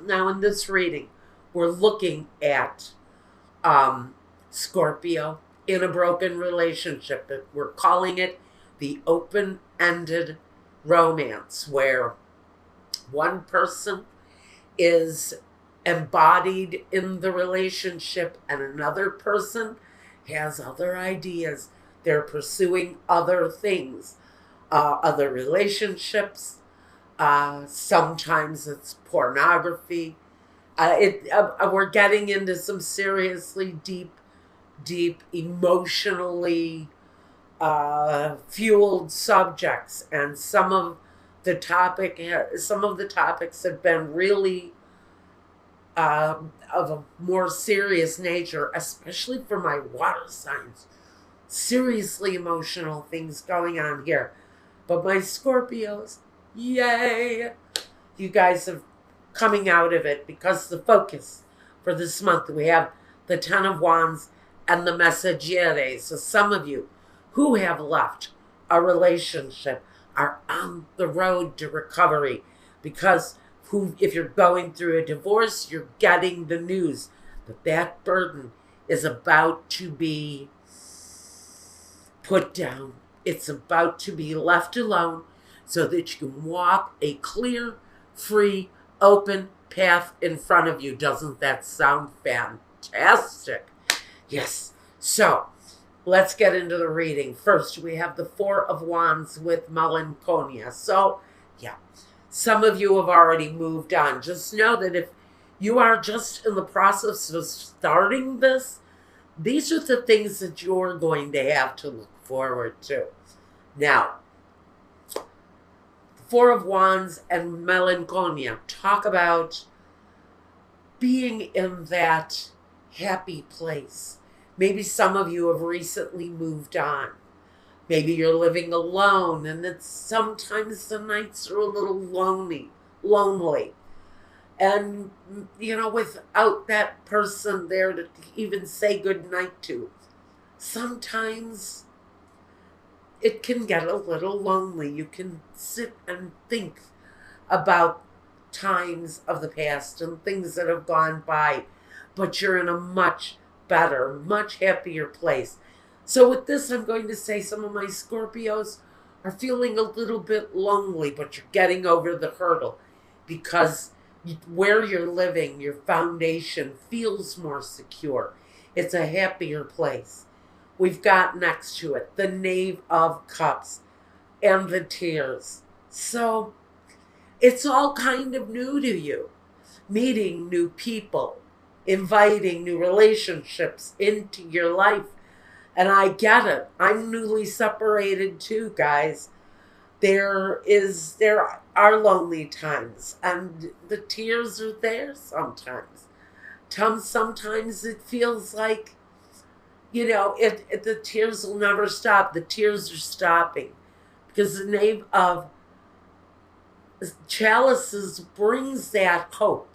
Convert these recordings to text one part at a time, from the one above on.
Now, in this reading, we're looking at Scorpio in a broken relationship. We're calling it the open-ended romance, where one person is embodied in the relationship and another person has other ideas. They're pursuing other things, other relationships. Sometimes it's pornography. We're getting into some seriously deep, emotionally fueled subjects, and some of the topics have been really of a more serious nature, especially for my water signs. Seriously emotional things going on here. But my Scorpios, yay! You guys are coming out of it, because the focus for this month, we have the Ten of Wands and the Messageres. So some of you who have left a relationship are on the road to recovery, because if you're going through a divorce, you're getting the news that burden is about to be put down. It's about to be left alone so that you can walk a clear, free, open path in front of you. Doesn't that sound fantastic? Yes. So let's get into the reading. First, we have the Four of Wands with Melancholia. So, yeah, some of you have already moved on. Just know that if you are just in the process of starting this, these are the things that you're going to have to look forward to. Now, the Four of Wands and Melancholia talk about being in that happy place. Maybe some of you have recently moved on. Maybe you're living alone, and sometimes the nights are a little lonely. And, without that person there to even say goodnight to, sometimes it can get a little lonely. You can sit and think about times of the past and things that have gone by, but you're in a much better, much happier place. So with this, I'm going to say some of my Scorpios are feeling a little bit lonely, but you're getting over the hurdle, because where you're living, your foundation feels more secure. It's a happier place. We've got next to it the Knave of Cups and the Tears. So it's all kind of new to you. Meeting new people, inviting new relationships into your life. And I get it. I'm newly separated too, guys. There are lonely times, and the tears are there sometimes. Sometimes it feels like, the tears will never stop. The tears are stopping, because the Knave of Chalices brings that hope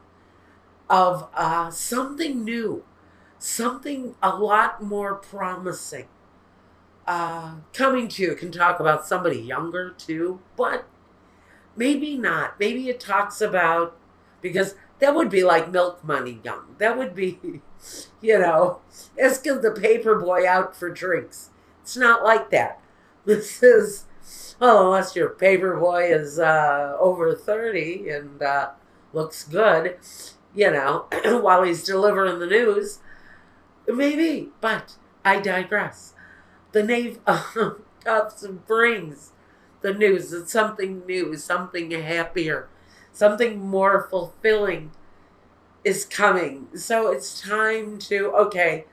of something new, something a lot more promising coming to you. Can talk about somebody younger too, but maybe not. Maybe it talks about, because that would be like Milk Money young. That would be, asking the paper boy out for drinks. It's not like that. This is, unless your paper boy is over 30 and looks good, while he's delivering the news. Maybe, but I digress. The Knave of Cups brings the news that something new, something happier, something more fulfilling is coming. So it's time to, okay,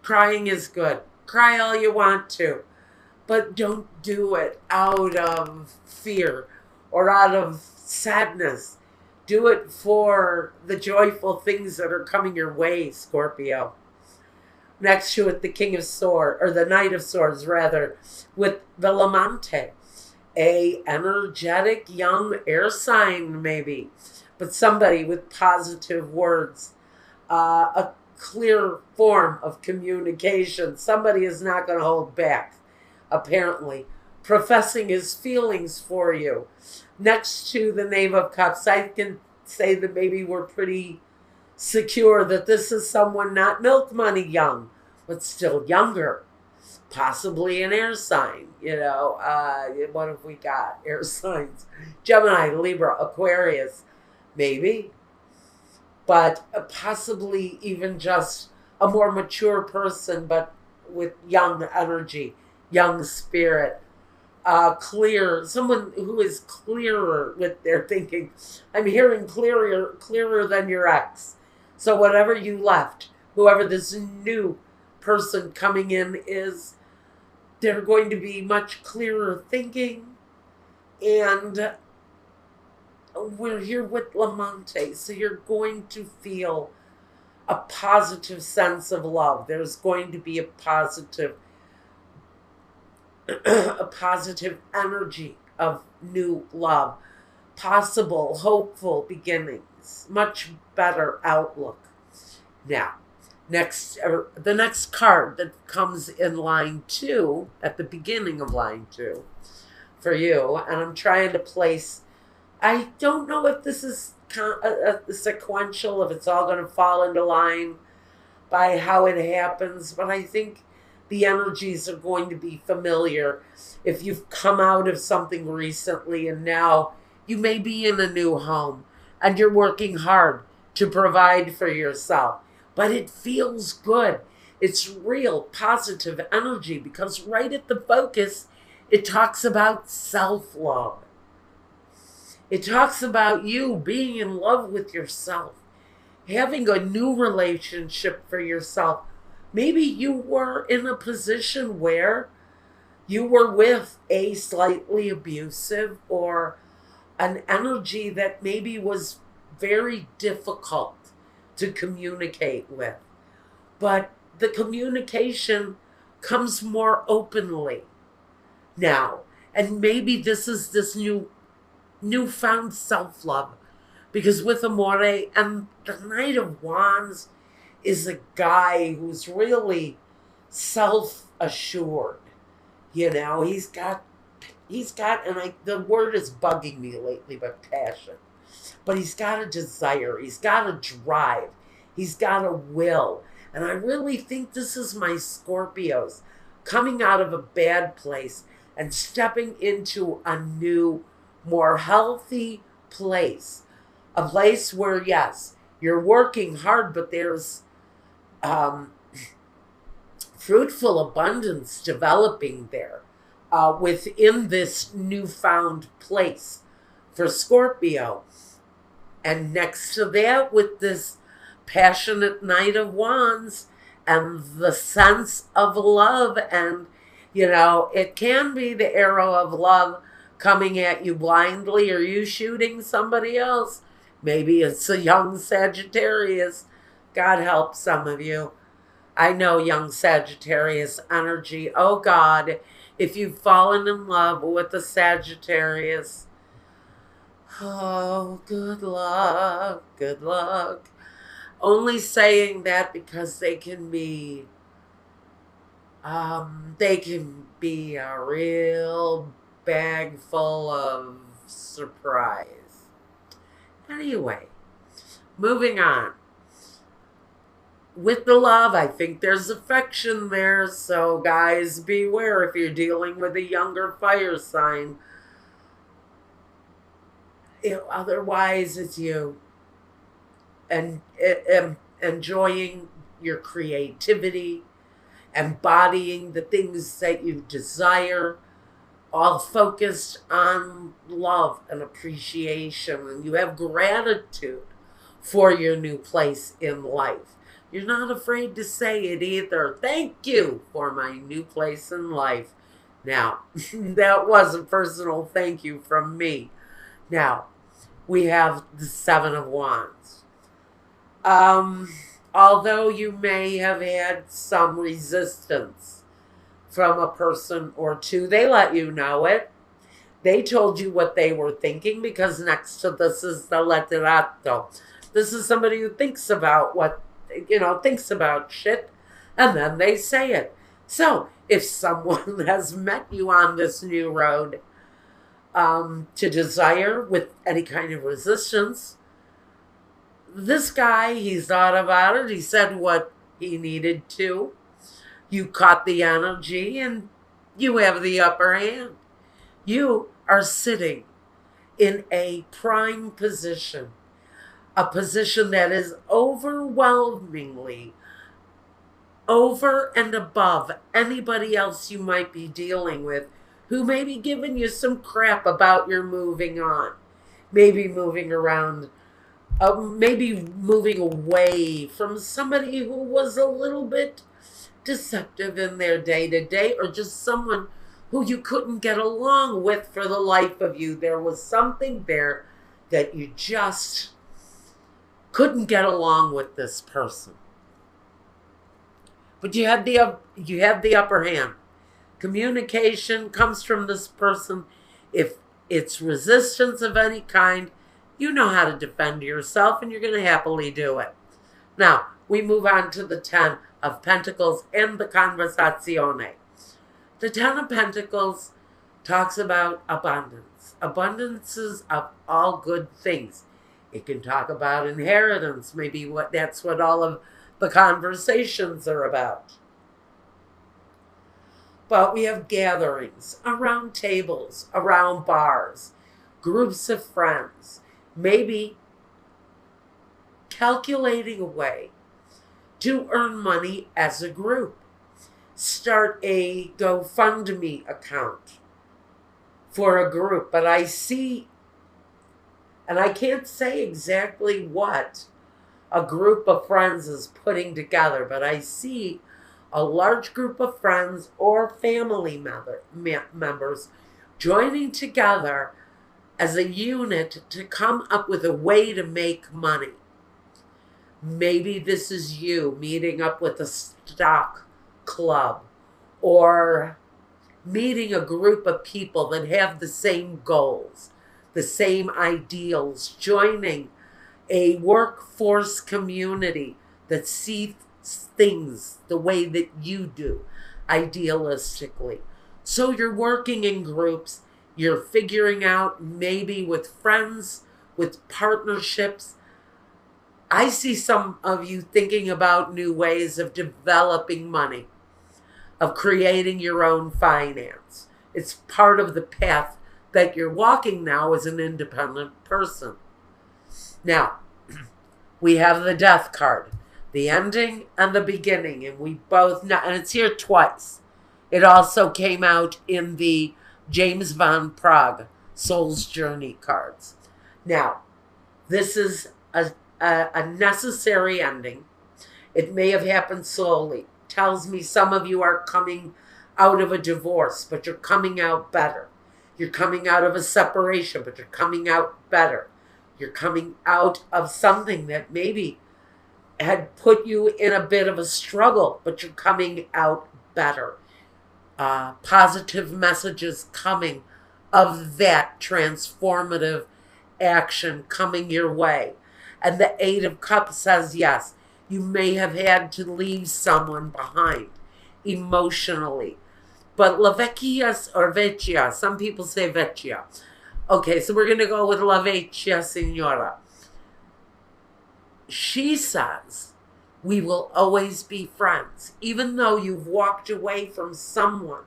crying is good. Cry all you want to, but don't do it out of fear or out of sadness. Do it for the joyful things that are coming your way, Scorpio. Next to it, the King of Swords, or the Knight of Swords, rather, with the Lamante. A energetic young air sign, maybe, but somebody with positive words. A clear form of communication. Somebody is not going to hold back, apparently, professing his feelings for you. Next to the Knave of Cups, I can say that maybe we're pretty secure that this is someone not milk money young, but still younger. Possibly an air sign, what have we got? Air signs. Gemini, Libra, Aquarius, maybe. But possibly even just a more mature person, but with young energy, young spirit. Clear, someone who is clearer with their thinking. I'm hearing clearer than your ex. So whatever you left, whoever this new person coming in is, they're going to be much clearer thinking. And we're here with Lamante, so you're going to feel a positive sense of love. There's going to be a positive energy of new love, possible, hopeful beginnings, much better outlook. Now, the next card that comes in line 2, at the beginning of line 2 for you, and I'm trying to place, I don't know if this is sequential, if it's all going to fall into line by how it happens, but I think the energies are going to be familiar. If you've come out of something recently and now you may be in a new home and you're working hard to provide for yourself, but it feels good. It's real positive energy because right at the focus, it talks about self-love. It talks about you being in love with yourself, having a new relationship for yourself. Maybe you were in a position where you were with a slightly abusive or an energy that maybe was very difficult to communicate with. But the communication comes more openly now. And maybe this is this newfound self-love. Because with Amore and the Knight of Wands is a guy who's really self-assured. He's got, and the word is bugging me lately, but passion. But he's got a desire. He's got a drive. He's got a will. And I really think this is my Scorpios coming out of a bad place and stepping into a new, more healthy place. A place where, yes, you're working hard, but there's fruitful abundance developing there within this newfound place for Scorpio. And next to that, with this passionate Knight of Wands and the sense of love, and, it can be the arrow of love coming at you blindly, or you shooting somebody else. Maybe it's a young Sagittarius. God help some of you. I know young Sagittarius energy. Oh God, if you've fallen in love with a Sagittarius, oh, good luck, good luck. Only saying that because they can be a real bag full of surprise. Anyway, moving on. With the love, I think there's affection there. So guys, beware if you're dealing with a younger fire sign. Otherwise, it's you. And enjoying your creativity, embodying the things that you desire, all focused on love and appreciation. And you have gratitude for your new place in life. You're not afraid to say it either. Thank you for my new place in life. Now, that was a personal thank you from me. Now, we have the Seven of Wands. Although you may have had some resistance from a person or two, they let you know it. They told you what they were thinking, because next to this is the letterato. This is somebody who thinks about thinks about shit, and then they say it. So if someone has met you on this new road to desire with any kind of resistance, This guy, he thought about it. He said what he needed to. You caught the energy and you have the upper hand. You are sitting in a prime position, a position that is overwhelmingly over and above anybody else you might be dealing with who may be giving you some crap about your moving on, maybe moving around, maybe moving away from somebody who was a little bit deceptive in their day-to-day, or just someone who you couldn't get along with for the life of you. There was something there that you just couldn't get along with this person. But you had the upper hand. Communication comes from this person. If it's resistance of any kind, you know how to defend yourself and you're going to happily do it. Now, we move on to the 10 of Pentacles and the Conversazione. The 10 of Pentacles talks about abundance. Abundances of all good things. It can talk about inheritance. Maybe that's what all of the conversations are about. But we have gatherings around tables, around bars, groups of friends, maybe calculating a way to earn money as a group. Start a GoFundMe account for a group. But I see, and I can't say exactly what a group of friends is putting together, but I see a large group of friends or family members joining together as a unit to come up with a way to make money. Maybe this is you meeting up with a stock club, or meeting a group of people that have the same goals, the same ideals, joining a workforce community that sees things the way that you do, idealistically. So you're working in groups, you're figuring out, maybe with friends, with partnerships. I see some of you thinking about new ways of developing money, of creating your own finance. It's part of the path that you're walking now as an independent person. Now, we have the Death card, the ending and the beginning, and we both know, and it's here twice. It also came out in the James Van Praagh Soul's Journey cards. Now, this is a necessary ending. It may have happened slowly. Tells me some of you are coming out of a divorce, but you're coming out better. You're coming out of a separation, but you're coming out better. You're coming out of something that maybe had put you in a bit of a struggle, but you're coming out better. Positive messages coming of that transformative action coming your way. And the 8 of Cups says, yes, you may have had to leave someone behind emotionally. But La Vecchia or Vecchia, some people say Vecchia. Okay, so we're going to go with La Vecchia Signora. She says, we will always be friends, even though you've walked away from someone.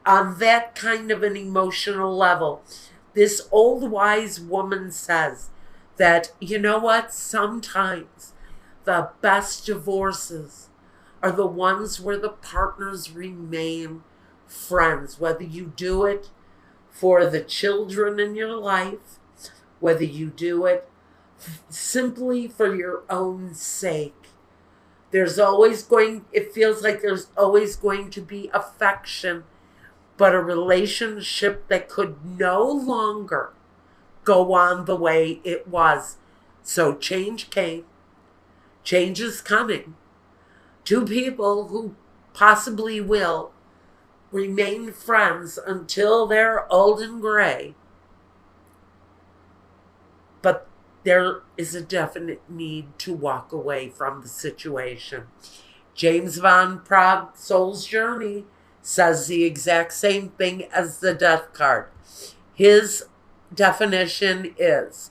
On that kind of an emotional level, this old wise woman says that, you know what, sometimes the best divorces are the ones where the partners remain friends, whether you do it for the children in your life, whether you do it simply for your own sake. It feels like there's always going to be affection, but a relationship that could no longer go on the way it was. So change came. Change is coming. 2 people who possibly will remain friends until they're old and gray. But there is a definite need to walk away from the situation. James Van Praagh, Soul's Journey, says the exact same thing as the Death card. His definition is,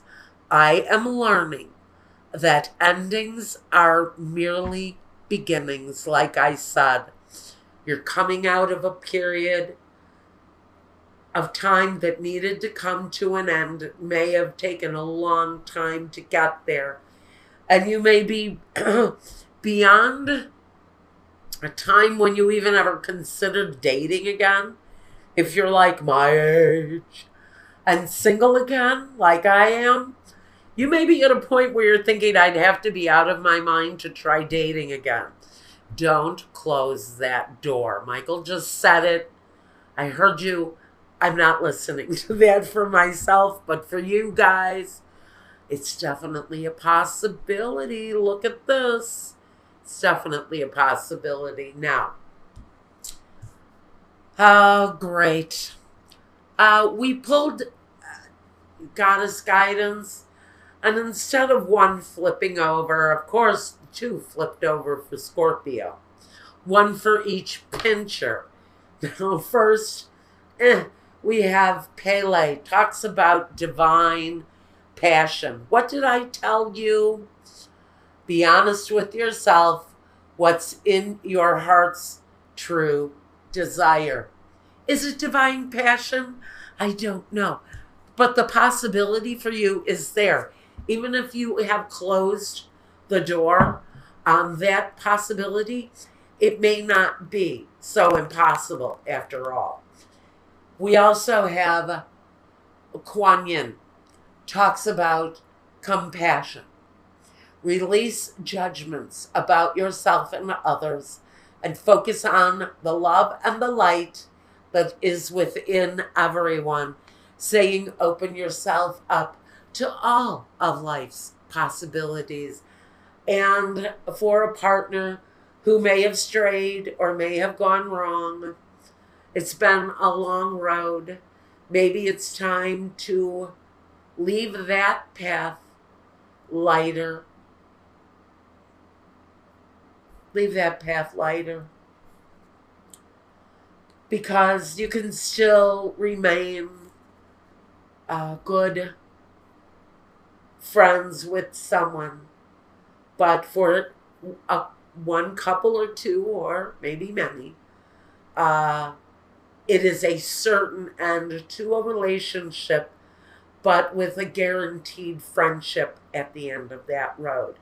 I am learning that endings are merely beginnings, like I said. You're coming out of a period of time that needed to come to an end. It may have taken a long time to get there. And you may be beyond a time when you even ever considered dating again. If you're like my age and single again, like I am, you may be at a point where you're thinking, I'd have to be out of my mind to try dating again. Don't close that door. Michael just said it. I heard you. I'm not listening to that for myself, but for you guys, it's definitely a possibility. Look at this. It's definitely a possibility. Now, oh, great. We pulled Goddess Guidance, and instead of one flipping over, of course, two flipped over for Scorpio. One for each pincher. Now, first, we have Pele. Talks about divine passion. What did I tell you? Be honest with yourself. What's in your heart's true desire? Is it divine passion? I don't know. But the possibility for you is there. Even if you have closed the door on that possibility, it may not be so impossible after all. We also have Kuan Yin. Talks about compassion. Release judgments about yourself and others and focus on the love and the light that is within everyone. Saying open yourself up to all of life's possibilities. And for a partner who may have strayed or may have gone wrong, it's been a long road. Maybe it's time to leave that path lighter. Leave that path lighter. Because you can still remain good friends with someone. But for one couple or two, or maybe many, it is a certain end to a relationship, but with a guaranteed friendship at the end of that road.